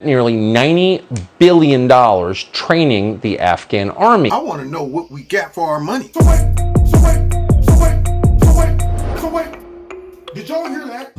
nearly $90 billion training the Afghan army. I want to know what we got for our money. So wait. Did y'all hear that?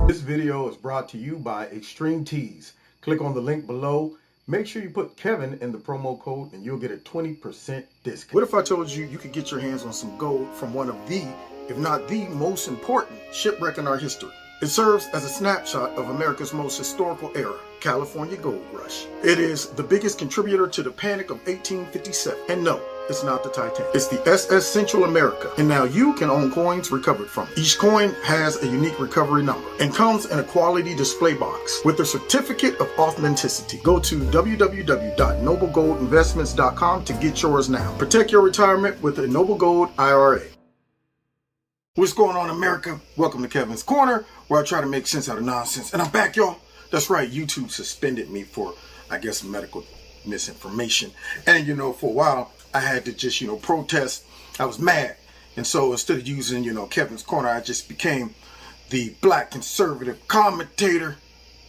This video is brought to you by Extreme Tees. Click on the link below. Make sure you put Kevin in the promo code and you'll get a 20% discount. What if I told you you could get your hands on some gold from one of the, if not the most important shipwreck in our history? It serves as a snapshot of America's most historical era, California Gold Rush. It is the biggest contributor to the Panic of 1857. And no, it's not the Titanic. It's the SS Central America. And now you can own coins recovered from it. Each coin has a unique recovery number and comes in a quality display box with a certificate of authenticity. Go to www.noblegoldinvestments.com to get yours now. Protect your retirement with a Noble Gold IRA. What's going on, America? Welcome to Kevin's Corner, where I try to make sense out of nonsense. And I'm back, y'all. That's right, YouTube suspended me for, I guess, medical misinformation. And, for a while, I had to just, protest. I was mad. And so instead of using, Kevin's Corner, I just became the black conservative commentator,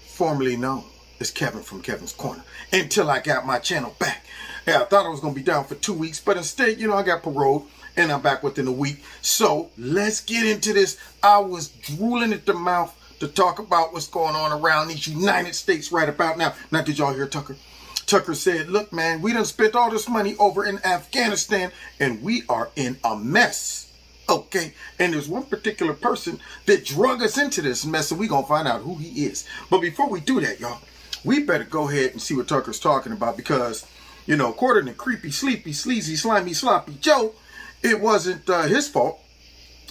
formerly known as Kevin from Kevin's Corner, until I got my channel back. Yeah, I thought I was going to be down for 2 weeks, but instead, I got paroled. And I'm back within a week. So let's get into this. I was drooling at the mouth to talk about what's going on around these United States right about now. Now, did y'all hear Tucker? Tucker said, look, man, we done spent all this money over in Afghanistan and we are in a mess. Okay. And there's one particular person that drug us into this mess, and we're going to find out who he is. But before we do that, y'all, we better go ahead and see what Tucker's talking about, because, according to Creepy, Sleepy, Sleazy, Slimy, Sloppy Joe, it wasn't his fault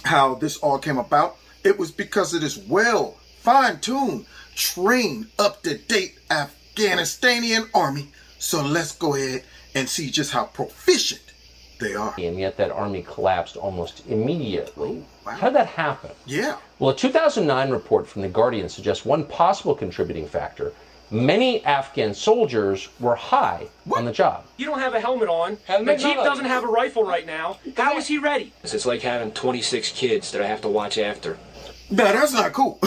how this all came about. It was because of this well fine-tuned, trained, up-to-date Afghanistanian army. So let's go ahead and see just how proficient they are. And yet that army collapsed almost immediately. Oh, wow. How did that happen? Yeah. Well, a 2009 report from The Guardian suggests one possible contributing factor. Many Afghan soldiers were high on the job. You don't have a helmet on. The Chief doesn't have a rifle right now. How is he ready? It's like having 26 kids that I have to watch after. Now, that's not cool.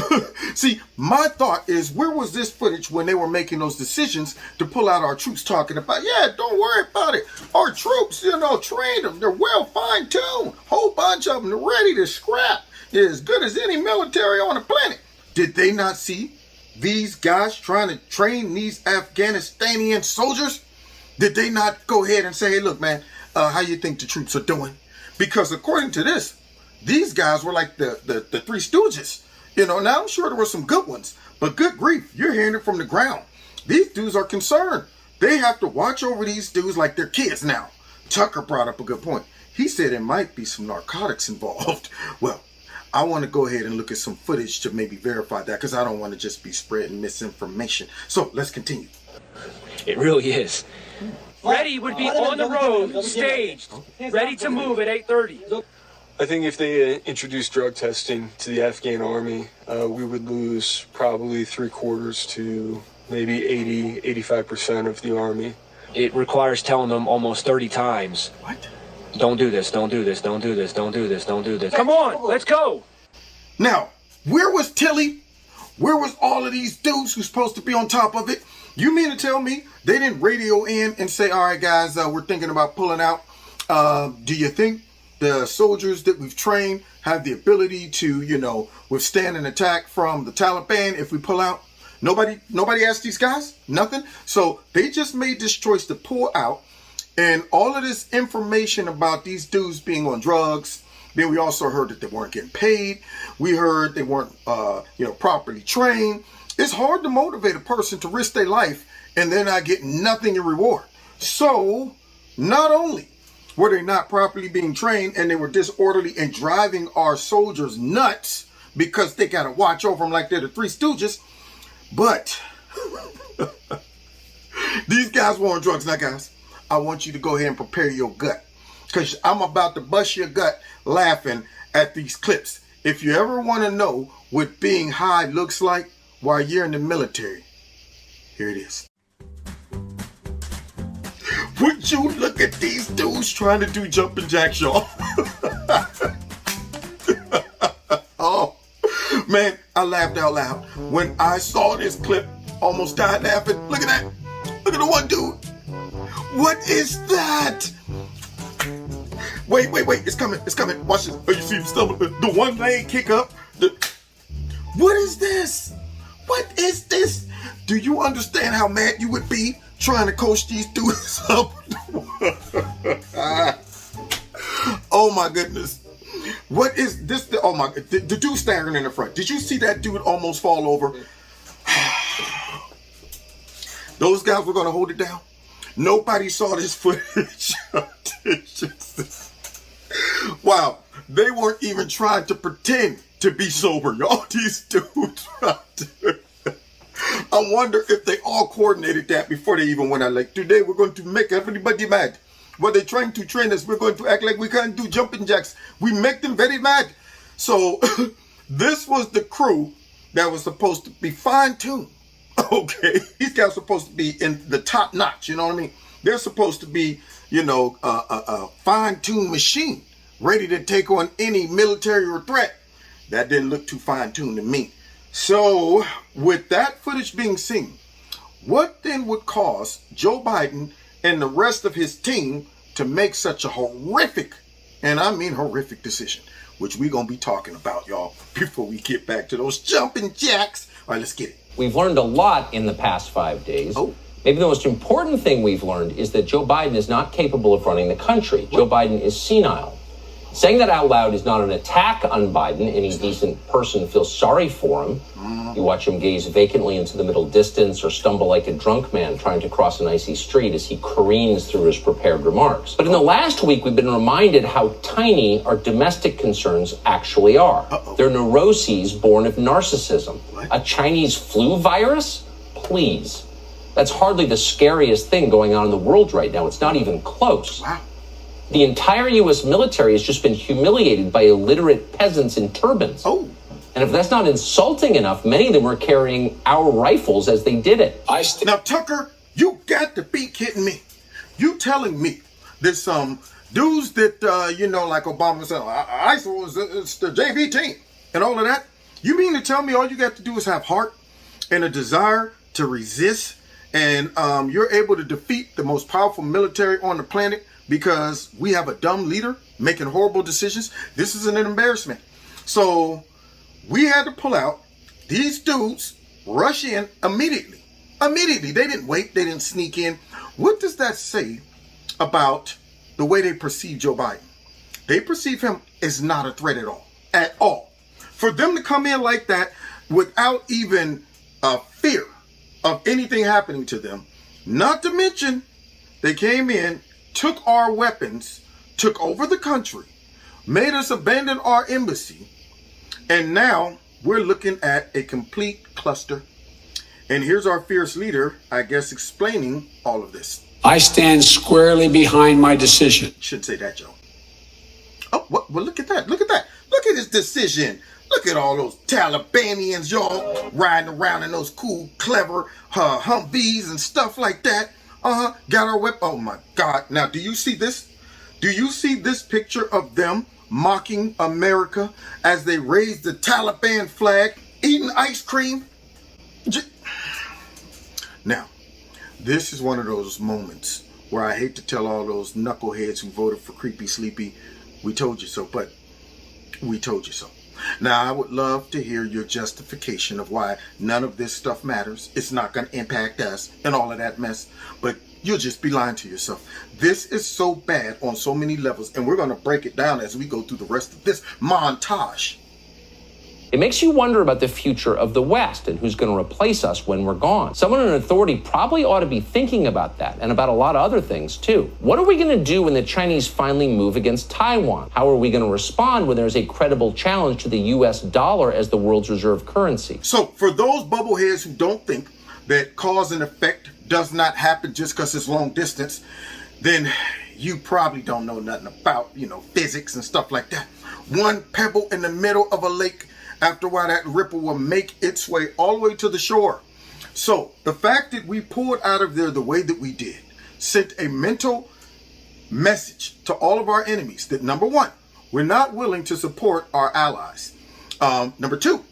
See, my thought is, where was this footage when they were making those decisions to pull out our troops, talking about, yeah, don't worry about it. Our troops, trained them. They're well fine-tuned. Whole bunch of them. They're ready to scrap. They're as good as any military on the planet. Did they not see these guys trying to train these Afghanistanian soldiers? Did they not go ahead and say, hey, look, man, how you think the troops are doing? Because according to this, these guys were like the Three Stooges. Now I'm sure there were some good ones, but good grief, you're hearing it from the ground. These dudes are concerned. They have to watch over these dudes like they're kids now. Tucker brought up a good point. He said there might be some narcotics involved. Well, I want to go ahead and look at some footage to maybe verify that, because I don't want to just be spreading misinformation. So let's continue. It really is. Ready would be on the road, staged, ready to move at 8:30. I think if they introduced drug testing to the Afghan army, we would lose probably 3/4 to maybe 85% of the army. It requires telling them almost 30 times. What? Don't do this, don't do this, don't do this, don't do this, don't do this. Come on, let's go. Now, where was Tilly? Where was all of these dudes who's supposed to be on top of it? You mean to tell me they didn't radio in and say, all right, guys, we're thinking about pulling out. Do you think the soldiers that we've trained have the ability to, withstand an attack from the Taliban if we pull out? Nobody asked these guys? Nothing? So they just made this choice to pull out. And all of this information about these dudes being on drugs, then we also heard that they weren't getting paid. We heard they weren't, properly trained. It's hard to motivate a person to risk their life and they're not getting nothing in reward. So not only were they not properly being trained and they were disorderly and driving our soldiers nuts because they got to watch over them like they're the Three Stooges, but these guys were on drugs. Now, guys, I want you to go ahead and prepare your gut, because I'm about to bust your gut laughing at these clips. If you ever want to know what being high looks like while you're in the military, here it is. Would you look at these dudes trying to do jumping jacks, y'all? Man, I laughed out loud when I saw this clip. Almost died laughing. Look at that. Look at the one dude. What is that? Wait. It's coming. Watch this. Oh, you see him stumble? The one leg kick up. What is this? What is this? Do you understand how mad you would be trying to coach these dudes up? Oh my goodness. What is this? Oh my, the dude staggering in the front. Did you see that dude almost fall over? Those guys were going to hold it down. Nobody saw this footage. Wow. They weren't even trying to pretend to be sober, y'all. These dudes. I wonder if they all coordinated that before they even went out. Like, today we're going to make everybody mad. What they're trying to train us, we're going to act like we can't do jumping jacks. We make them very mad. So this was the crew that was supposed to be fine-tuned. Okay, these guys are supposed to be in the top notch, you know what I mean? They're supposed to be, a fine-tuned machine, ready to take on any military or threat. That didn't look too fine-tuned to me. So, with that footage being seen, what then would cause Joe Biden and the rest of his team to make such a horrific, and I mean horrific decision, which we're going to be talking about, y'all, before we get back to those jumping jacks. All right, let's get it. We've learned a lot in the past 5 days. Maybe the most important thing we've learned is that Joe Biden is not capable of running the country. Joe Biden is senile. Saying that out loud is not an attack on Biden. Any decent person feels sorry for him. You watch him gaze vacantly into the middle distance or stumble like a drunk man trying to cross an icy street as he careens through his prepared remarks. But in the last week, we've been reminded how tiny our domestic concerns actually are. They're neuroses born of narcissism. A Chinese flu virus? Please. That's hardly the scariest thing going on in the world right now. It's not even close. Wow. The entire U.S. military has just been humiliated by illiterate peasants in turbans. And if that's not insulting enough, many of them were carrying our rifles as they did it. Now, Tucker, you got to be kidding me. You telling me there's some dudes that, like Obama said, ISIL is the JV team and all of that? You mean to tell me all you got to do is have heart and a desire to resist, and you're able to defeat the most powerful military on the planet because we have a dumb leader making horrible decisions? This is an embarrassment. So we had to pull out. These dudes rush in immediately. Immediately. They didn't wait. They didn't sneak in. What does that say about the way they perceive Joe Biden? They perceive him as not a threat at all. At all. For them to come in like that without even a fear of anything happening to them, not to mention they came in, took our weapons, took over the country, made us abandon our embassy, and now we're looking at a complete cluster. And here's our fierce leader, I guess, explaining all of this. I stand squarely behind my decision. Should say that, Joe. Oh, well, look at that. Look at that. Look at his decision. Look at all those Talibanians, y'all, riding around in those cool, clever Humvees and stuff like that. Got our weapon. Oh, my God. Now, do you see this? Do you see this picture of them mocking America as they raise the Taliban flag, eating ice cream? Now, this is one of those moments where I hate to tell all those knuckleheads who voted for Creepy Sleepy, we told you so, but we told you so. Now, I would love to hear your justification of why none of this stuff matters. It's not going to impact us and all of that mess, but you'll just be lying to yourself. This is so bad on so many levels, and we're going to break it down as we go through the rest of this montage. It makes you wonder about the future of the West and who's going to replace us when we're gone. Someone in authority probably ought to be thinking about that and about a lot of other things, too. What are we going to do when the Chinese finally move against Taiwan? How are we going to respond when there's a credible challenge to the U.S. dollar as the world's reserve currency? So, for those bubbleheads who don't think that cause and effect does not happen just because it's long distance, then you probably don't know nothing about, physics and stuff like that. One pebble in the middle of a lake, after a while, that ripple will make its way all the way to the shore. So the fact that we pulled out of there the way that we did sent a mental message to all of our enemies that, number one, we're not willing to support our allies. Number two,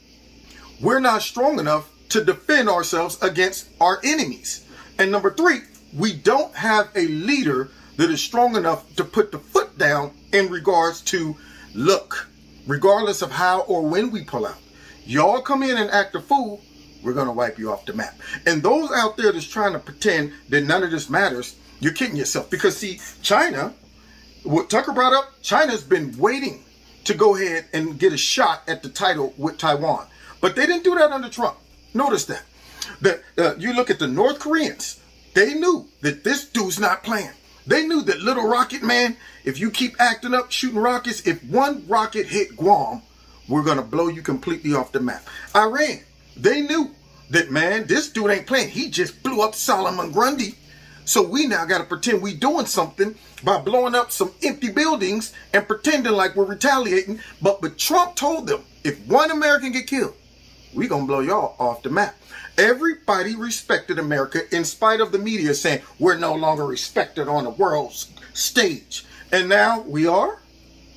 we're not strong enough to defend ourselves against our enemies. And number 3, we don't have a leader that is strong enough to put the foot down in regards to, look, regardless of how or when we pull out, y'all come in and act a fool, we're going to wipe you off the map. And those out there that's trying to pretend that none of this matters, you're kidding yourself. Because see, China, what Tucker brought up, China's been waiting to go ahead and get a shot at the title with Taiwan. But they didn't do that under Trump. Notice that. You look at the North Koreans, they knew that this dude's not playing. They knew that little rocket man, if you keep acting up, shooting rockets, if one rocket hit Guam, we're going to blow you completely off the map. Iran, they knew that, man, this dude ain't playing. He just blew up Solomon Grundy. So we now got to pretend we doing something by blowing up some empty buildings and pretending like we're retaliating. But Trump told them, if one American get killed, we going to blow y'all off the map. Everybody respected America in spite of the media saying we're no longer respected on the world stage. And now we are.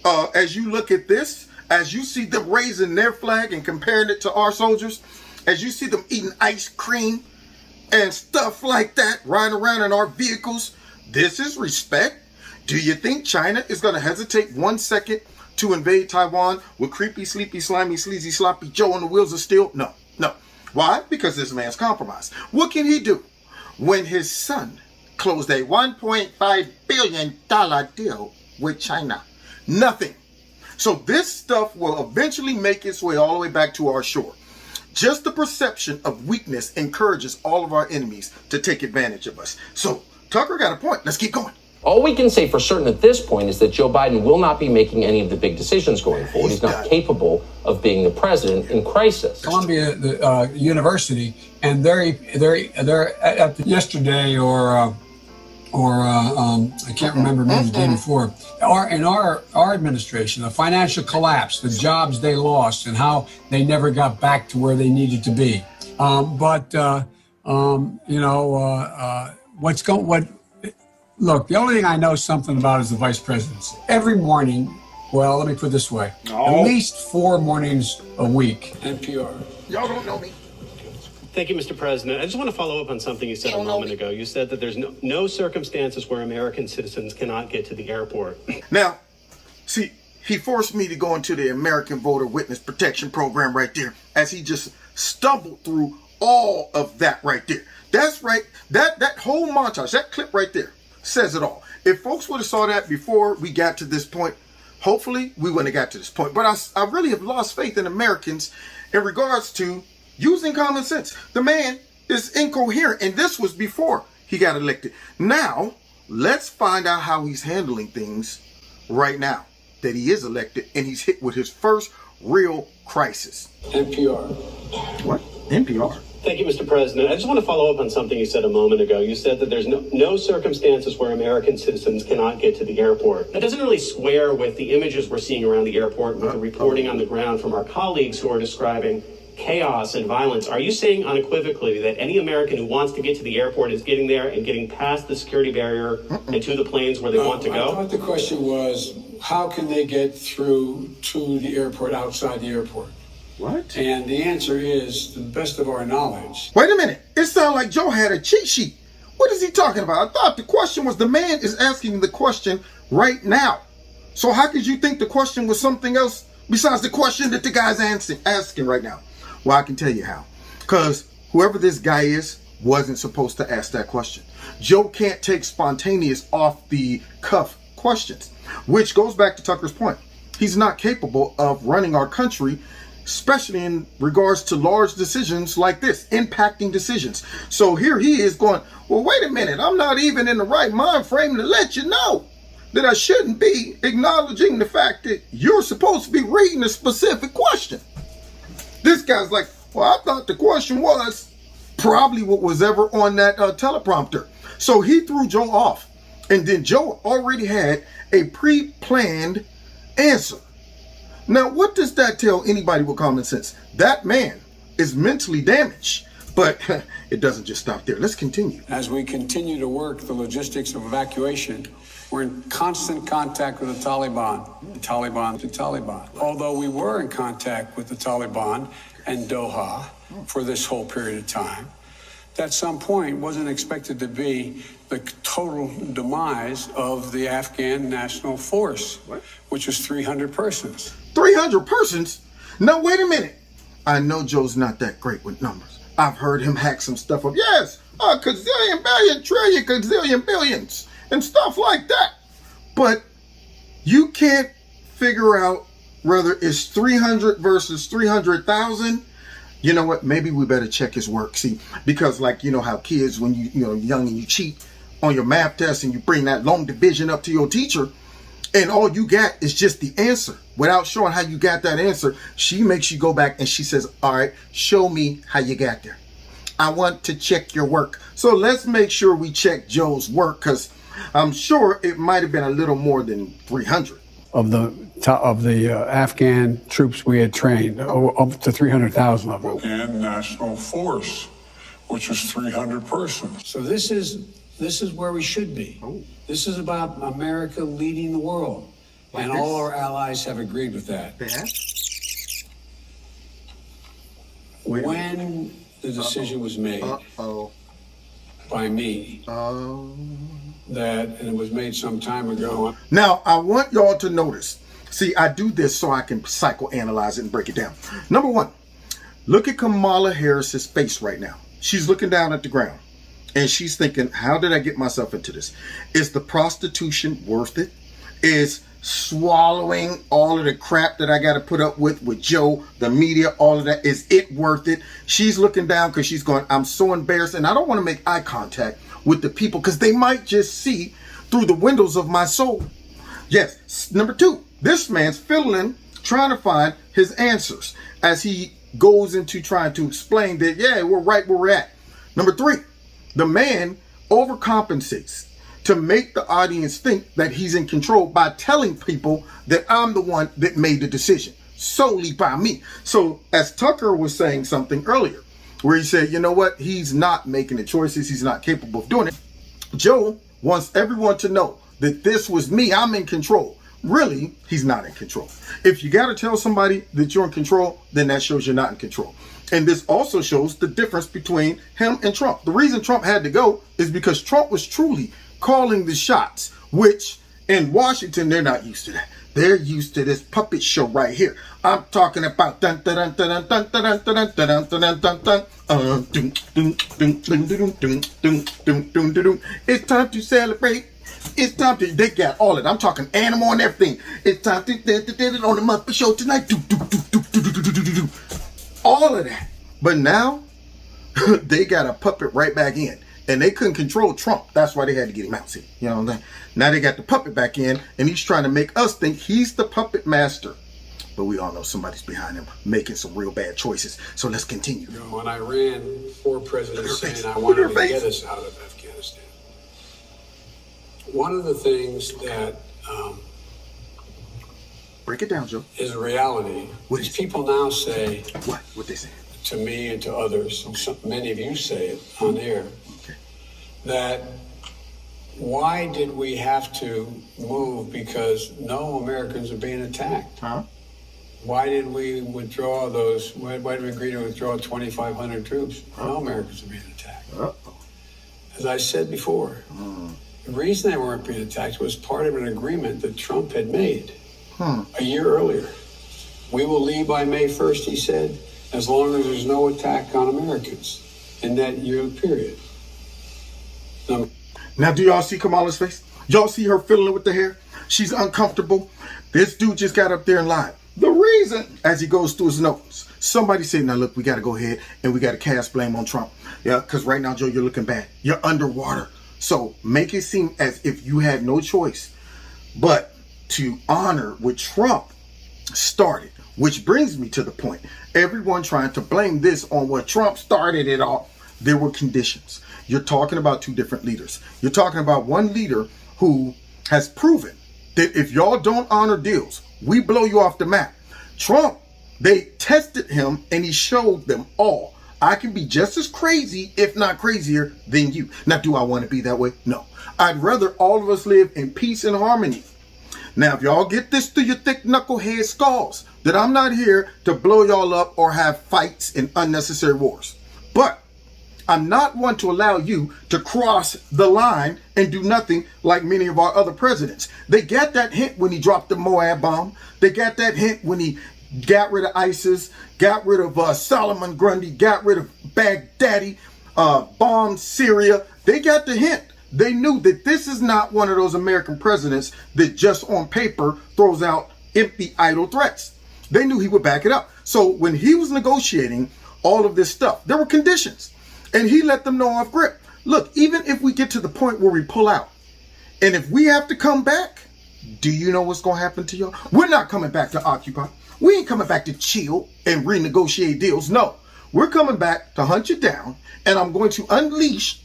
As you look at this, as you see them raising their flag and comparing it to our soldiers, as you see them eating ice cream and stuff like that, riding around in our vehicles, this is respect. Do you think China is going to hesitate 1 second to invade Taiwan with creepy, sleepy, slimy, sleazy, sloppy Joe on the wheels of steel? No. Why? Because this man's compromised. What can he do when his son closed a $1.5 billion deal with China? Nothing. So this stuff will eventually make its way all the way back to our shore. Just the perception of weakness encourages all of our enemies to take advantage of us. So Tucker got a point. Let's keep going. All we can say for certain at this point is that Joe Biden will not be making any of the big decisions going forward. He's not capable of being the president in crisis. Columbia University, and they're at yesterday or I can't remember, maybe the day before. In our administration, the financial collapse, the jobs they lost, and how they never got back to where they needed to be. Look, the only thing I know something about is the vice presidency. Every morning, well, let me put it this way, at least 4 mornings a week. NPR. Y'all don't know me. Thank you, Mr. President. I just want to follow up on something you said a moment ago. You said that there's no circumstances where American citizens cannot get to the airport. Now, see, he forced me to go into the American Voter Witness Protection Program right there, as he just stumbled through all of that right there. That's right. That whole montage, that clip right there, says it all. If folks would have saw that before we got to this point, hopefully we wouldn't have got to this point. But I really have lost faith in Americans in regards to using common sense. The man is incoherent, and this was before he got elected. Now, let's find out how he's handling things right now that he is elected and he's hit with his first real crisis. NPR. What? NPR? Thank you, Mr. President. I just want to follow up on something you said a moment ago. You said that there's no circumstances where American citizens cannot get to the airport. That doesn't really square with the images we're seeing around the airport, with the reporting on the ground from our colleagues who are describing chaos and violence. Are you saying unequivocally that any American who wants to get to the airport is getting there and getting past the security barrier and to the planes where they want to go? I thought the question was, how can they get through to the airport outside the airport? What? And the answer is, to the best of our knowledge. Wait a minute. It sounds like Joe had a cheat sheet. What is he talking about? I thought the question was, the man is asking the question right now. So how could you think the question was something else besides the question that the guy's asking right now? Well, I can tell you how. Because whoever this guy is wasn't supposed to ask that question. Joe can't take spontaneous off the cuff questions, which goes back to Tucker's point. He's not capable of running our country, especially in regards to large decisions like this, impacting decisions. So here he is going, well, wait a minute, I'm not even in the right mind frame to let you know that I shouldn't be acknowledging the fact that you're supposed to be reading a specific question. This guy's like, well, I thought the question was probably what was ever on that teleprompter. So he threw Joe off. And then Joe already had a pre-planned answer. Now, what does that tell anybody with common sense? That man is mentally damaged. But it doesn't just stop there. Let's continue. As we continue to work the logistics of evacuation, We're in constant contact with the Taliban to Taliban. Although we were in contact with the Taliban and Doha for this whole period of time, at some point wasn't expected to be the total demise of the Afghan National Force, which was 300 persons. 300 persons? No, wait a minute. I know Joe's not that great with numbers. I've heard him hack some stuff up. Yes, a gazillion, billion, trillion, gazillion, billions, and stuff like that. But you can't figure out whether it's 300 versus 300,000. You know what? Maybe we better check his work. See, because like, you know how kids, when you're young and you cheat on your math test and you bring that long division up to your teacher and all you got is just the answer without showing how you got that answer, she makes you go back and she says, all right, show me how you got there. I want to check your work. So let's make sure we check Joe's work, because I'm sure it might have been a little more than 300. Of the Afghan troops we had trained, up to 300,000 of them. And National Force, which was 300 persons. So this is where we should be. This is about America leading the world. And all our allies have agreed with that. When the decision was made by me, and it was made some time ago. Now, I want y'all to notice. See, I do this so I can psychoanalyze it and break it down. Number one, look at Kamala Harris's face right now. She's looking down at the ground and she's thinking, how did I get myself into this? Is the prostitution worth it? Is swallowing all of the crap that I got to put up with Joe, the media, all of that, is it worth it? She's looking down because she's going, I'm so embarrassed, and I don't want to make eye contact with the people because they might just see through the windows of my soul. Yes. Number two, this man's fiddling, trying to find his answers as he goes into trying to explain that, yeah, we're right where we're at. Number three, the man overcompensates to make the audience think that he's in control by telling people that I'm the one that made the decision, solely by me. So as Tucker was saying something earlier, where he said, you know what, he's not making the choices, he's not capable of doing it. Joe wants everyone to know that this was me, I'm in control. Really, he's not in control. If you got to tell somebody that you're in control, then that shows you're not in control. And this also shows the difference between him and Trump. The reason Trump had to go is because Trump was truly calling the shots, which in Washington, they're not used to that. They're used to this puppet show right here. I'm talking about dun dun dun dun dun dun dun dun dun dun dun. It's time to celebrate. It's time to, they got all of it. I'm talking animal and everything. It's time to on the Muppet Show tonight. All of that. But now they got a puppet right back in. And they couldn't control Trump. That's why they had to get him out. See, you know what I'm saying? Now they got the puppet back in, and he's trying to make us think he's the puppet master. But we all know somebody's behind him making some real bad choices. So let's continue. You know, when I ran for president saying I wanted to get us out of Afghanistan, one of the things that break it down, Joe, is a reality is people now say what they say to me and to others, many of you say it on air, that why did we have to move because no Americans are being attacked? Why did we withdraw those? Why did we agree to withdraw 2,500 troops? No Americans are being attacked. As I said before, the reason they weren't being attacked was part of an agreement that Trump had made a year earlier. We will leave by May 1st, he said, as long as there's no attack on Americans in that year period. Now, do y'all see Kamala's face? Y'all see her fiddling with the hair? She's uncomfortable. This dude just got up there and lied. The reason, as he goes through his notes, somebody said, now look, we got to go ahead and we got to cast blame on Trump. Yeah, because right now, Joe, you're looking bad. You're underwater. So make it seem as if you had no choice but to honor what Trump started. Which brings me to the point. Everyone trying to blame this on what Trump started it all. There were conditions. You're talking about two different leaders. You're talking about one leader who has proven that if y'all don't honor deals, we blow you off the map. Trump, they tested him and he showed them all. I can be just as crazy, if not crazier, than you. Now, do I want to be that way? No. I'd rather all of us live in peace and harmony. Now, if y'all get this through your thick knucklehead skulls, that I'm not here to blow y'all up or have fights and unnecessary wars. But I'm not one to allow you to cross the line and do nothing like many of our other presidents. They got that hint when he dropped the Moab bomb. They got that hint when he got rid of ISIS, got rid of Solomon Grundy, got rid of Baghdadi, bombed Syria. They got the hint. They knew that this is not one of those American presidents that just on paper throws out empty, idle threats. They knew he would back it up. So when he was negotiating all of this stuff, there were conditions. And he let them know off grip. Look, even if we get to the point where we pull out, and if we have to come back, do you know what's going to happen to y'all? We're not coming back to occupy. We ain't coming back to chill and renegotiate deals. No, we're coming back to hunt you down, and I'm going to unleash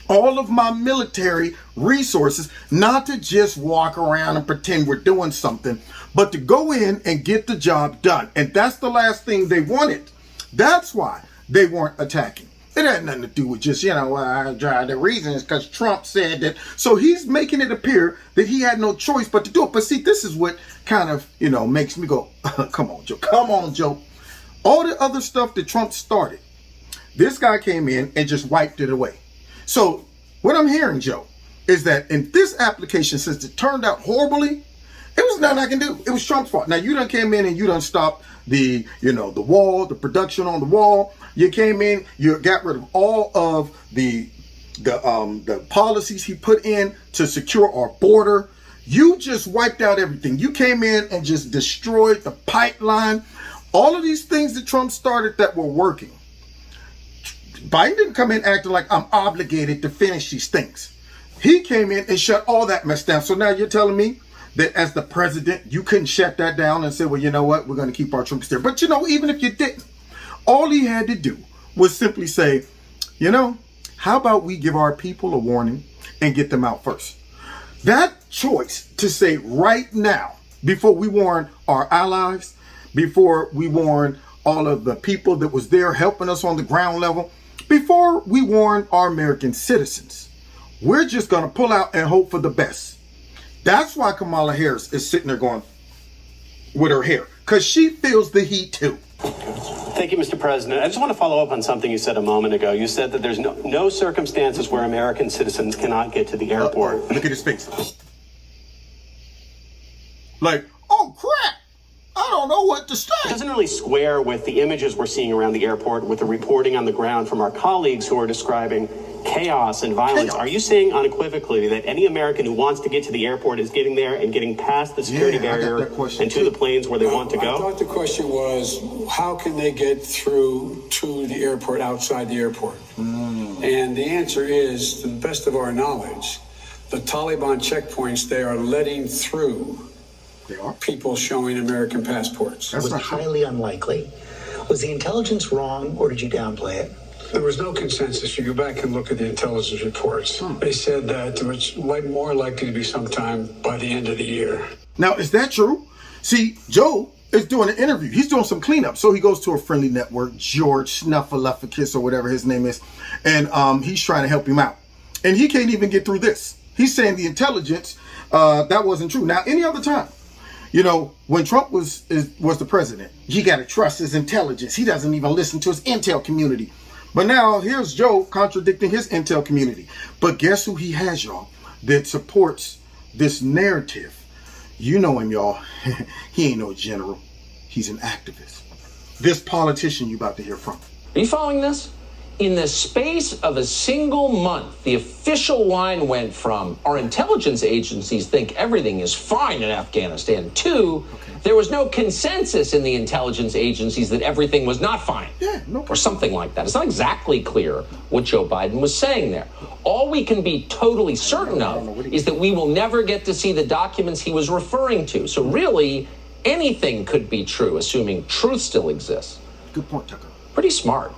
all of my military resources, not to just walk around and pretend we're doing something, but to go in and get the job done. And that's the last thing they wanted. That's why they weren't attacking. It had nothing to do with just, the reason is because Trump said that. So he's making it appear that he had no choice but to do it. But see, this is what kind of, makes me go, come on, Joe. Come on, Joe. All the other stuff that Trump started, this guy came in and just wiped it away. So what I'm hearing, Joe, is that in this application, since it turned out horribly, it was nothing I can do. It was Trump's fault. Now, you done came in and you done stopped the wall, the production on the wall. You came in, you got rid of all of the policies he put in to secure our border. You just wiped out everything. You came in and just destroyed the pipeline. All of these things that Trump started that were working. Biden didn't come in acting like I'm obligated to finish these things. He came in and shut all that mess down. So now you're telling me that as the president, you couldn't shut that down and say, well, you know what? We're going to keep our troops there. But, even if you didn't, all he had to do was simply say, how about we give our people a warning and get them out first? That choice to say right now, before we warn our allies, before we warn all of the people that was there helping us on the ground level, before we warn our American citizens, we're just going to pull out and hope for the best. That's why Kamala Harris is sitting there going with her hair, because she feels the heat too. Thank you, Mr. President. I just want to follow up on something you said a moment ago. You said that there's no circumstances where American citizens cannot get to the airport. Look at his face. Like, oh crap! I don't know what to say. It doesn't really square with the images we're seeing around the airport, with the reporting on the ground from our colleagues who are describing chaos and violence. Are you saying unequivocally that any American who wants to get to the airport is getting there and getting past the security barrier and to the planes where they want to go? I thought the question was, how can they get through to the airport outside the airport? And the answer is, to the best of our knowledge, the Taliban checkpoints, they are letting through people showing American passports. That was highly unlikely. Was the intelligence wrong, or did you downplay it? There was no consensus. You go back and look at the intelligence reports. They said that it was more likely to be sometime by the end of the year. Now, is that true? See, Joe is doing an interview. He's doing some cleanup. So he goes to a friendly network, George Snuffleupagus or whatever his name is, and he's trying to help him out. And he can't even get through this. He's saying the intelligence, that wasn't true. Now, any other time, when Trump was the president, you got to trust his intelligence. He doesn't even listen to his intel community. But now here's Joe contradicting his intel community. But guess who he has, y'all, that supports this narrative? You know him, y'all. He ain't no general. He's an activist. This politician you about to hear from. Are you following this? In the space of a single month, the official line went from our intelligence agencies think everything is fine in Afghanistan to there was no consensus in the intelligence agencies that everything was not fine. Or something like that. It's not exactly clear what Joe Biden was saying there. All we can be totally certain of is that we will never get to see the documents he was referring to. So really, anything could be true, assuming truth still exists. Good point, Tucker. Pretty smart.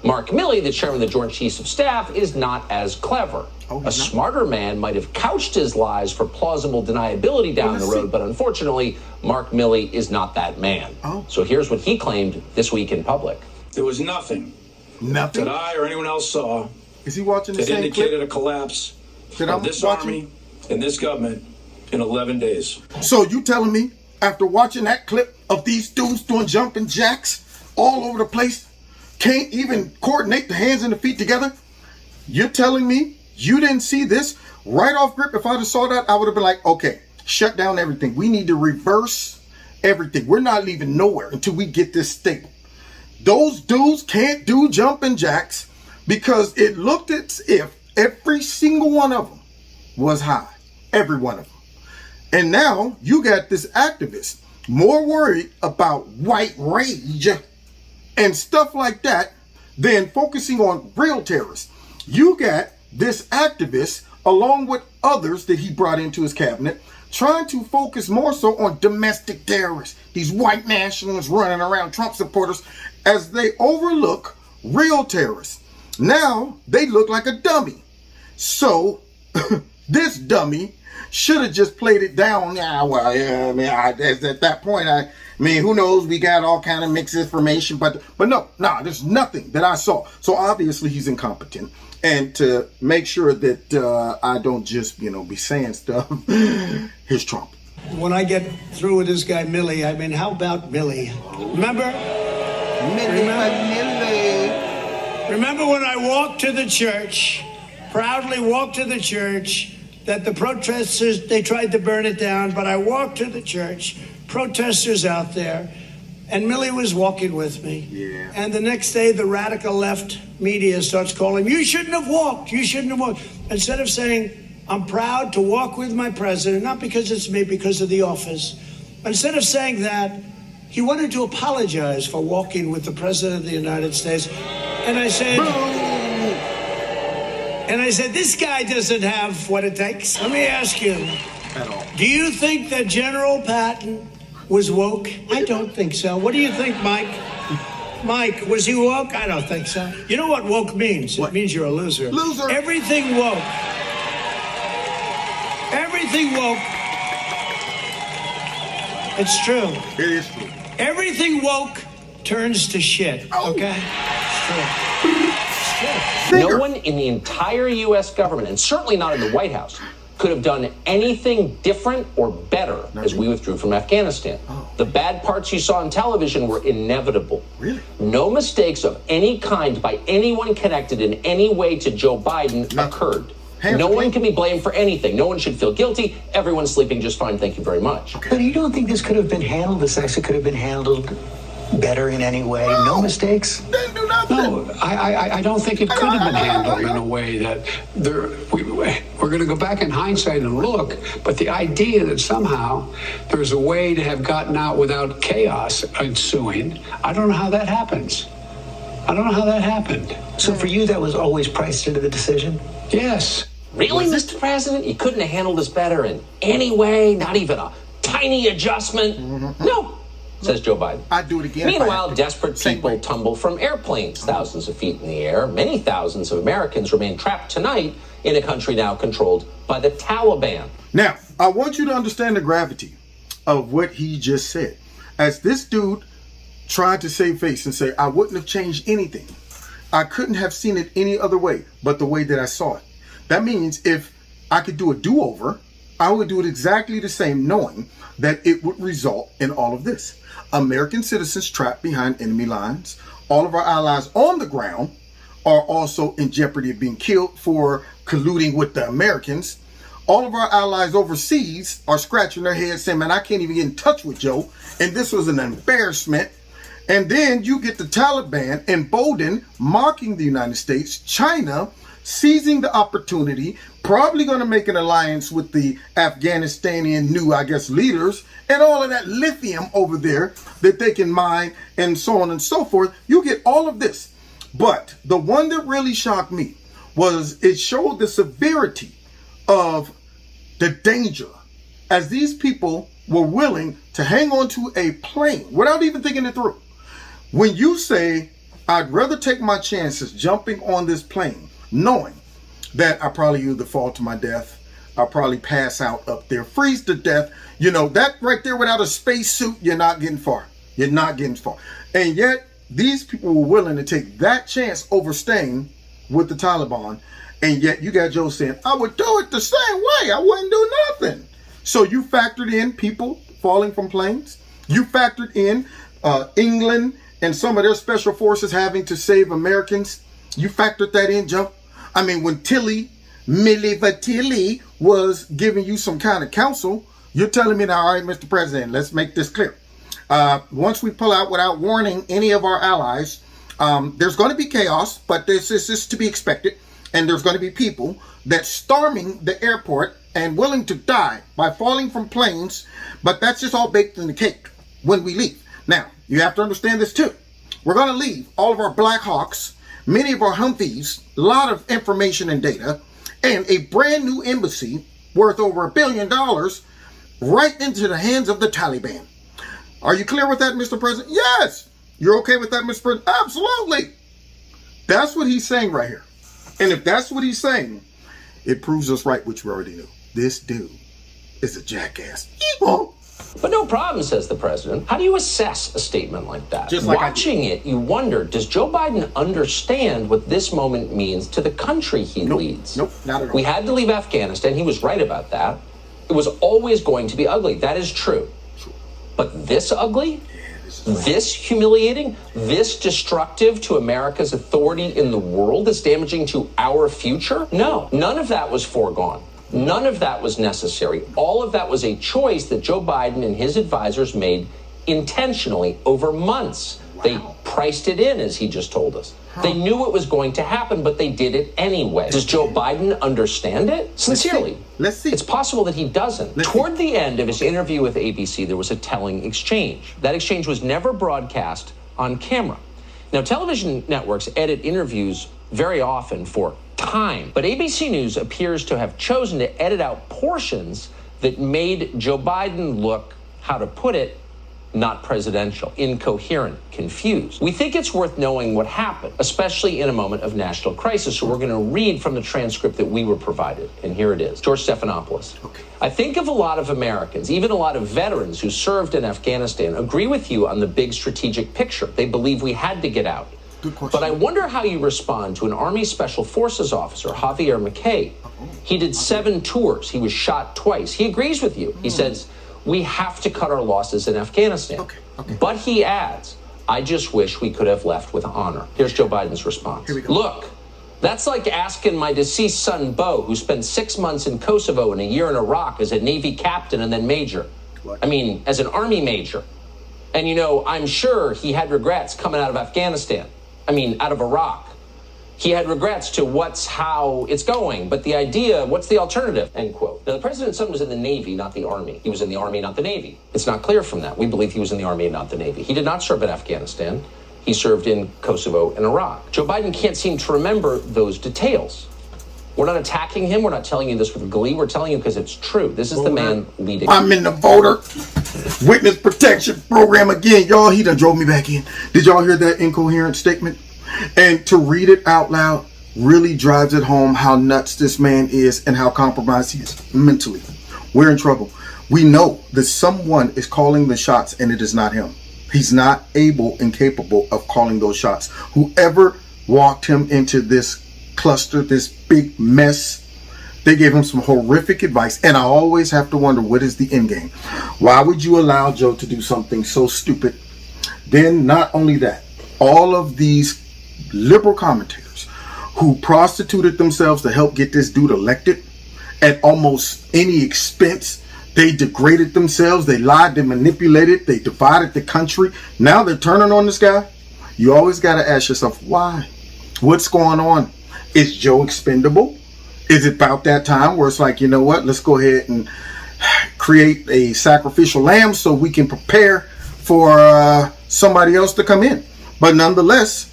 Mark Milley, the chairman of the Joint Chiefs of Staff, is not as clever. A smarter man might have couched his lies for plausible deniability down the road, but unfortunately, Mark Milley is not that man. So here's what he claimed this week in public. There was nothing Nothing. that I or anyone else saw Is he watching the that same indicated clip a collapse that of I'm this watching? army and this government in 11 days. So you telling me, after watching that clip of these dudes doing jumping jacks all over the place, can't even coordinate the hands and the feet together, you're telling me you didn't see this right off grip? If I'd have saw that, I would have been like, okay, shut down everything. We need to reverse everything. We're not leaving nowhere until we get this stable. Those dudes can't do jumping jacks because it looked as if every single one of them was high. Every one of them. And now you got this activist more worried about white rage and stuff like that than focusing on real terrorists. You got this activist, along with others that he brought into his cabinet, trying to focus more so on domestic terrorists, these white nationalists running around, Trump supporters, as they overlook real terrorists. Now they look like a dummy. So this dummy should have just played it down. At that point, I mean, who knows? We got all kind of mixed information, but no, there's nothing that I saw. So obviously he's incompetent. And to make sure that I don't just, be saying stuff, here's Trump. When I get through with this guy, Millie, I mean, how about Millie? Remember when I walked to the church, proudly walked to the church, that the protesters, they tried to burn it down, but I walked to the church, protesters out there, and Millie was walking with me. Yeah. And the next day, the radical left media starts calling, you shouldn't have walked, you shouldn't have walked. Instead of saying, I'm proud to walk with my president, not because it's me, because of the office. Instead of saying that, he wanted to apologize for walking with the president of the United States. And I said, this guy doesn't have what it takes. Let me ask you, do you think that General Patton was woke? I don't think so. What do you think, Mike? Mike, was he woke? I don't think so. You know what woke means? It means you're a loser. Loser. Everything woke. Everything woke. It's true. It is true. Everything woke turns to shit. Okay? It's true. No one in the entire U.S. government, and certainly not in the White House, could have done anything different or better as we withdrew from Afghanistan. The bad parts you saw on television were inevitable. Really? No mistakes of any kind by anyone connected in any way to Joe Biden occurred. No one can be blamed for anything. No one should feel guilty. Everyone's sleeping just fine. Thank you very much. But you don't think this could have been handled, this actually could have been handled better in any way? No mistakes? Didn't do nothing. No, I don't think it could have been handled in a way that we're going to go back in hindsight and look, but the idea that somehow there's a way to have gotten out without chaos ensuing, I don't know how that happens. I don't know how that happened. So for you, that was always priced into the decision? Yes. Really, Mr. President? You couldn't have handled this better in any way? Not even a tiny adjustment? No, says Joe Biden. I'd do it again. Meanwhile, desperate people tumble from airplanes thousands of feet in the air. Many thousands of Americans remain trapped tonight in a country now controlled by the Taliban. Now, I want you to understand the gravity of what he just said. As this dude tried to save face and say, I wouldn't have changed anything. I couldn't have seen it any other way but the way that I saw it. That means if I could do a do-over, I would do it exactly the same, knowing that it would result in all of this. American citizens trapped behind enemy lines. All of our allies on the ground are also in jeopardy of being killed for colluding with the Americans. All of our allies overseas are scratching their heads saying, man, I can't even get in touch with Joe. And this was an embarrassment. And then you get the Taliban emboldened, mocking the United States, China seizing the opportunity, probably going to make an alliance with the Afghanistanian new, leaders, and all of that lithium over there that they can mine and so on and so forth. You get all of this. But the one that really shocked me was it showed the severity of the danger as these people were willing to hang on to a plane without even thinking it through. When you say, I'd rather take my chances jumping on this plane, knowing that I probably either fall to my death, I'll probably pass out up there, freeze to death, that right there without a spacesuit, you're not getting far. You're not getting far. And yet, these people were willing to take that chance over staying with the Taliban, and yet you got Joe saying, I would do it the same way. I wouldn't do nothing. So you factored in people falling from planes. You factored in England and some of their special forces having to save Americans. You factored that in, Joe. I mean, when Milli Vanilli was giving you some kind of counsel, you're telling me now, all right, Mr. President, let's make this clear. Once we pull out without warning any of our allies, there's going to be chaos, but this is to be expected. And there's going to be people that storming the airport and willing to die by falling from planes. But that's just all baked in the cake when we leave. Now, you have to understand this too. We're going to leave all of our Black Hawks, many of our Humvees, a lot of information and data, and a brand new embassy worth over $1 billion right into the hands of the Taliban. Are you clear with that, Mr. President? Yes. You're okay with that, Mr. President? Absolutely. That's what he's saying right here. And if that's what he's saying, it proves us right, which we already knew. This dude is a jackass. Evil. But no problem, says the president. How do you assess a statement like that? Just like watching it, you wonder, does Joe Biden understand what this moment means to the country he leads? Nope, not at all. We had to leave Afghanistan. He was right about that. It was always going to be ugly. That is true. But this ugly? This humiliating, this destructive to America's authority in the world, this damaging to our future? No, none of that was foregone. None of that was necessary. All of that was a choice that Joe Biden and his advisors made intentionally over months. Wow. They priced it in, as he just told us. They knew it was going to happen, but they did it anyway. Does Joe Biden understand it? Sincerely. Let's see. It's possible that he doesn't. Toward the end of his interview with ABC, there was a telling exchange. That exchange was never broadcast on camera. Now, television networks edit interviews very often for time, but ABC News appears to have chosen to edit out portions that made Joe Biden look, how to put it, not presidential, incoherent, confused. We think it's worth knowing what happened, especially in a moment of national crisis. So we're going to read from the transcript that we were provided. And here it is. George Stephanopoulos. Okay. I think of a lot of Americans, even a lot of veterans who served in Afghanistan, agree with you on the big strategic picture. They believe we had to get out. Good question. But I wonder how you respond to an Army Special Forces officer, Javier McKay. He did 7 tours. He was shot twice. He agrees with you. He says, we have to cut our losses in Afghanistan. Okay. But he adds, I just wish we could have left with honor. Here's Joe Biden's response. Here we go. Look, that's like asking my deceased son, Bo, who spent 6 months in Kosovo and a year in Iraq as a Navy captain and then major. What? I mean, as an Army major. And, you know, I'm sure he had regrets coming out of Afghanistan. I mean, out of Iraq. He had regrets to how it's going, but the idea, what's the alternative, end quote. Now, the president's son was in the Navy, not the Army. He was in the Army, not the Navy. It's not clear from that. We believe he was in the Army and not the Navy. He did not serve in Afghanistan. He served in Kosovo and Iraq. Joe Biden can't seem to remember those details. We're not attacking him. We're not telling you this with glee. We're telling you because it's true. This is the man leading. I'm in the voter witness protection program again. Y'all, he done drove me back in. Did y'all hear that incoherent statement? And to read it out loud really drives it home how nuts this man is and how compromised he is mentally. We're in trouble. We know that someone is calling the shots and it is not him. He's not able and capable of calling those shots. Whoever walked him into this cluster, this big mess, they gave him some horrific advice. And I always have to wonder, what is the end game? Why would you allow Joe to do something so stupid? Then not only that, all of these liberal commentators who prostituted themselves to help get this dude elected at almost any expense. They degraded themselves. They lied. They manipulated. They divided the country. Now they're turning on this guy. You always got to ask yourself, why? What's going on? Is Joe expendable? Is it about that time where it's like, you know what? Let's go ahead and create a sacrificial lamb so we can prepare for somebody else to come in. But nonetheless,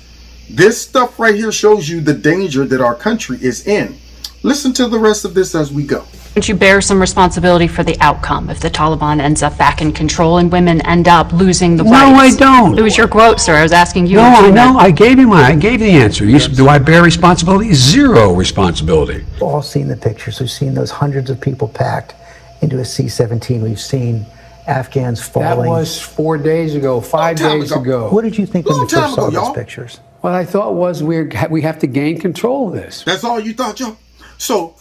this stuff right here shows you the danger that our country is in. Listen to the rest of this as we go. Would you bear some responsibility for the outcome if the Taliban ends up back in control and women end up losing the rights? No, I don't. It was your quote, sir. I was asking you. No, I know. I gave the answer. Do I bear responsibility? Zero responsibility. We've all seen the pictures. We've seen those hundreds of people packed into a C-17. We've seen Afghans falling. That was 4 days ago, 5 days ago. What did you think when you first saw those y'all. pictures? What I thought was we have to gain control of this. That's all you thought, y'all? So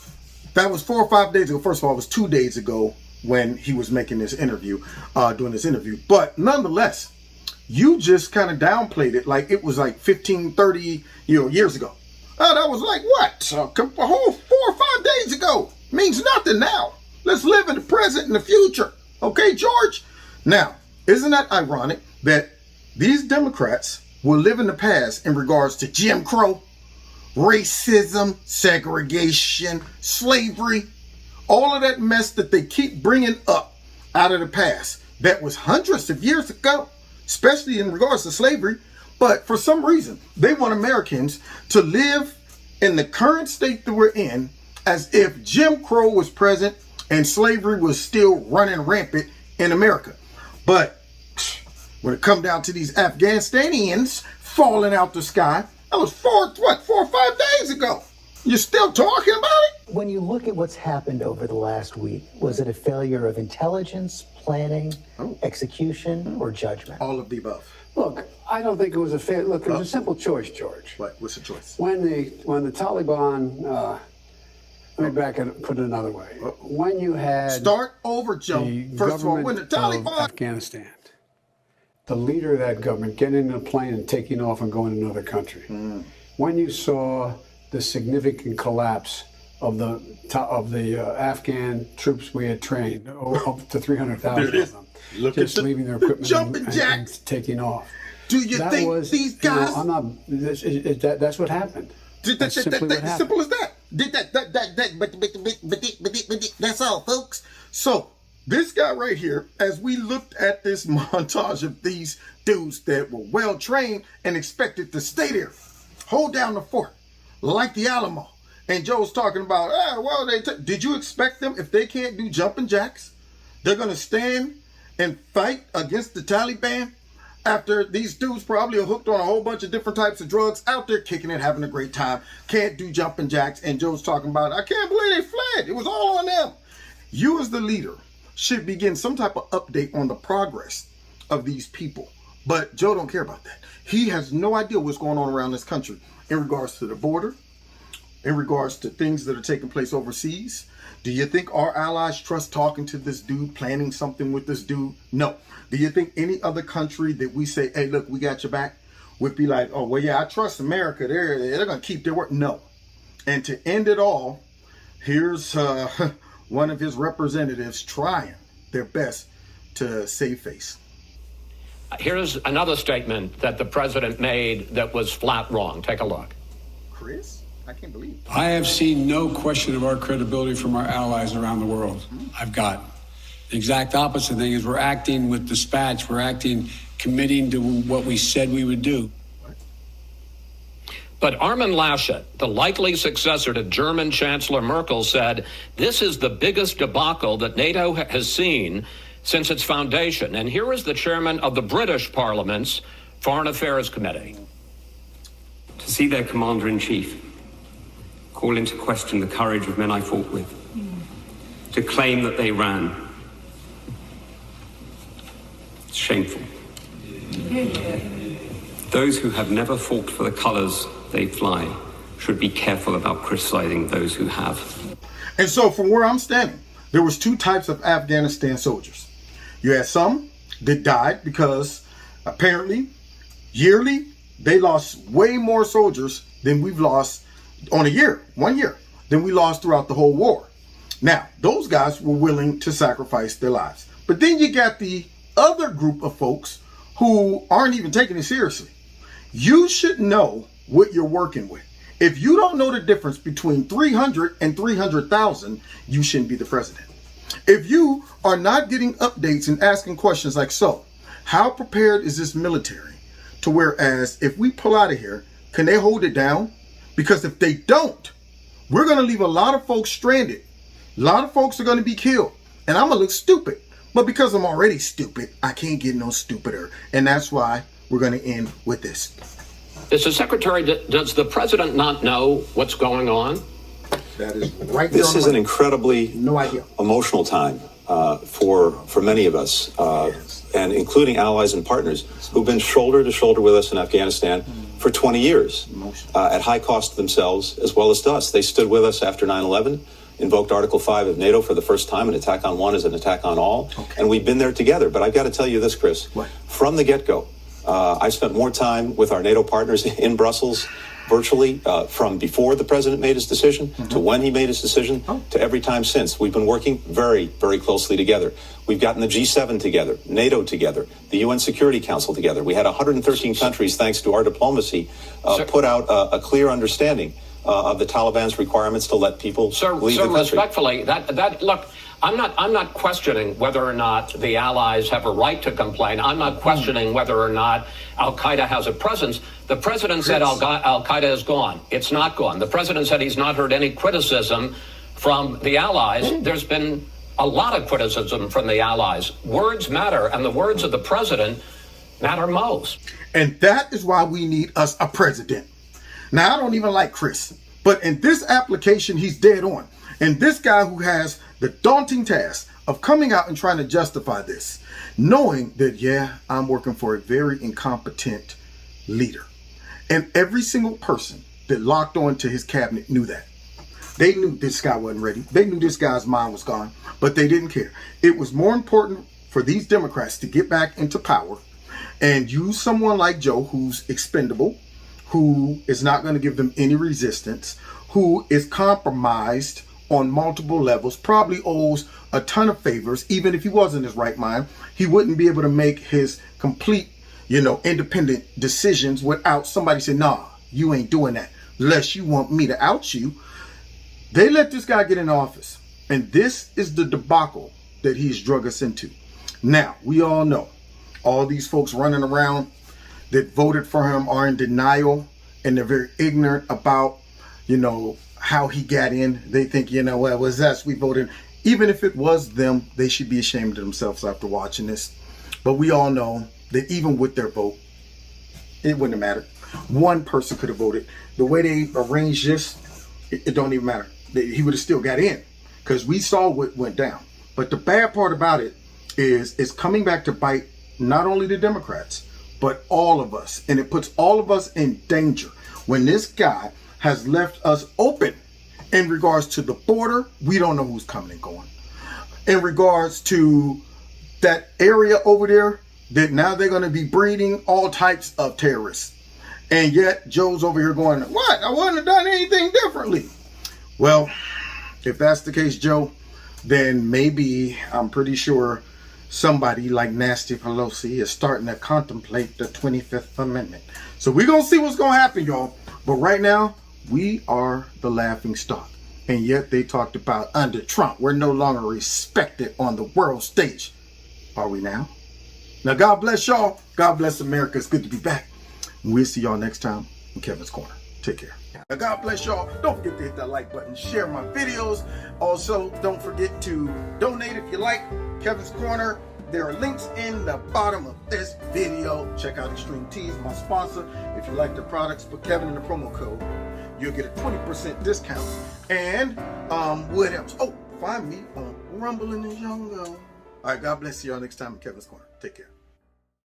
that was 4 or 5 days ago. First of all, it was 2 days ago when he was making this interview, doing this interview. But nonetheless, you just kind of downplayed it like it was like 15, 30 years ago. That was like what? A whole 4 or 5 days ago. Means nothing now. Let's live in the present and the future. Okay, George? Now, isn't that ironic that these Democrats will live in the past in regards to Jim Crow, racism, segregation, slavery, all of that mess that they keep bringing up out of the past that was hundreds of years ago, especially in regards to slavery. But for some reason, they want Americans to live in the current state that we're in as if Jim Crow was present and slavery was still running rampant in America. But when it comes down to these Afghanistanians falling out the sky, that was 4 or 5 days ago. You're still talking about it? When you look at what's happened over the last week, was it a failure of intelligence, planning, execution, or judgment? All of the above. Look, I don't think it was a fair. Look, it was a simple choice, George. What's the choice? When the Taliban, let me back it, put it another way. When you had start over, Joe. First of all, when the Taliban, Afghanistan, the leader of that government getting in a plane and taking off and going to another country. When you saw the significant collapse of the Afghan troops we had trained, up to 300,000 of them, just leaving their equipment and taking off. Do you think these guys? I'm not. That's what happened. That's simply what happened. Simple as that. That's all, folks. So this guy right here, as we looked at this montage of these dudes that were well trained and expected to stay there, hold down the fort like the Alamo. And Joe's talking about, did you expect them, if they can't do jumping jacks, they're going to stand and fight against the Taliban after these dudes probably are hooked on a whole bunch of different types of drugs, out there kicking it, having a great time, can't do jumping jacks. And Joe's talking about, I can't believe they fled. It was all on them. You as the leader should begin some type of update on the progress of these people. But Joe don't care about that. He has no idea what's going on around this country in regards to the border, in regards to things that are taking place overseas. Do you think our allies trust talking to this dude, planning something with this dude? No. Do you think any other country that we say, hey, look, we got your back, would be like, oh, well, yeah, I trust America. They're going to keep their word? No. And to end it all, here's one of his representatives trying their best to save face. Here's another statement that the president made that was flat wrong. Take a look. Chris? I can't believe it. I have seen no question of our credibility from our allies around the world. I've got the exact opposite thing is we're acting with dispatch. We're acting, committing to what we said we would do. But Armin Laschet, the likely successor to German Chancellor Merkel, said this is the biggest debacle that NATO has seen since its foundation. And here is the chairman of the British Parliament's Foreign Affairs Committee. To see their commander-in-chief call into question the courage of men I fought with, to claim that they ran. It's shameful. Those who have never fought for the colors they fly should be careful about criticizing those who have. And so from where I'm standing, there was two types of Afghanistan soldiers. You had some that died because apparently yearly they lost way more soldiers than we've lost on 1 year, than we lost throughout the whole war. Now, those guys were willing to sacrifice their lives. But then you got the other group of folks who aren't even taking it seriously. You should know what you're working with. If you don't know the difference between 300 and 300,000, you shouldn't be the president. If you are not getting updates and asking questions like, so, how prepared is this military to whereas if we pull out of here, can they hold it down? Because if they don't, we're going to leave a lot of folks stranded. A lot of folks are going to be killed. And I'm going to look stupid. But because I'm already stupid, I can't get no stupider. And that's why we're going to end with this. Mr. Secretary, does the president not know what's going on? That is right there. This is an incredibly emotional time. for many of us, and including allies and partners who've been shoulder to shoulder with us in Afghanistan for 20 years, at high cost to themselves as well as to us. They stood with us after 9/11, invoked Article 5 of NATO for the first time. An attack on one is an attack on all. And we've been there together. But I've got to tell you this, Chris. From the get-go, I spent more time with our NATO partners in Brussels virtually from before the president made his decision to when he made his decision to every time since. We've been working very, very closely together. We've gotten the G7 together, NATO together, the UN Security Council together. We had 113 countries, thanks to our diplomacy, put out a clear understanding of the Taliban's requirements to let people leave the country. Respectfully, look, I'm not questioning whether or not the allies have a right to complain. I'm not questioning whether or not Al-Qaeda has a presence. The president said Al-Qaeda is gone. It's not gone. The president said he's not heard any criticism from the allies. There's been a lot of criticism from the allies. Words matter, and the words of the president matter most. And that is why we need us a president. Now, I don't even like Chris, but in this application, he's dead on. And this guy who has the daunting task of coming out and trying to justify this, knowing that, yeah, I'm working for a very incompetent leader. And every single person that locked on to his cabinet knew that. They knew this guy wasn't ready. They knew this guy's mind was gone, but they didn't care. It was more important for these Democrats to get back into power and use someone like Joe, who's expendable, who is not going to give them any resistance, who is compromised on multiple levels, probably owes a ton of favors. Even if he was in his right mind, he wouldn't be able to make his complete, independent decisions without somebody saying, nah, you ain't doing that unless you want me to out you. They let this guy get in office, and this is the debacle that he's drug us into. Now, we all know all these folks running around that voted for him are in denial, and they're very ignorant about, how he got in. They think, well, it was us, we voted. Even if it was them, they should be ashamed of themselves after watching this. But we all know that even with their vote, it wouldn't have mattered. One person could have voted. The way they arranged this, it don't even matter. He would have still got in, because we saw what went down. But the bad part about it is it's coming back to bite not only the Democrats, but all of us. And it puts all of us in danger when this guy has left us open in regards to the border. We don't know who's coming and going. In regards to that area over there, that now they're going to be breeding all types of terrorists. And yet Joe's over here going, what? I wouldn't have done anything differently. Well, if that's the case, Joe, then maybe, I'm pretty sure, somebody like Nasty Pelosi is starting to contemplate the 25th Amendment. So we're going to see what's going to happen, y'all. But right now, we are the laughing stock. And yet they talked about under Trump, we're no longer respected on the world stage. Are we now? Now, God bless y'all. God bless America. It's good to be back. We'll see y'all next time in Kevin's Corner. Take care. Now, God bless y'all. Don't forget to hit that like button. Share my videos. Also, don't forget to donate if you like Kevin's Corner. There are links in the bottom of this video. Check out Extreme Teas, my sponsor. If you like the products, put Kevin in the promo code. You'll get a 20% discount. And what else? Oh, find me on Rumble in the Jungle. All right, God bless you all next time in Kevin's Corner. Take care.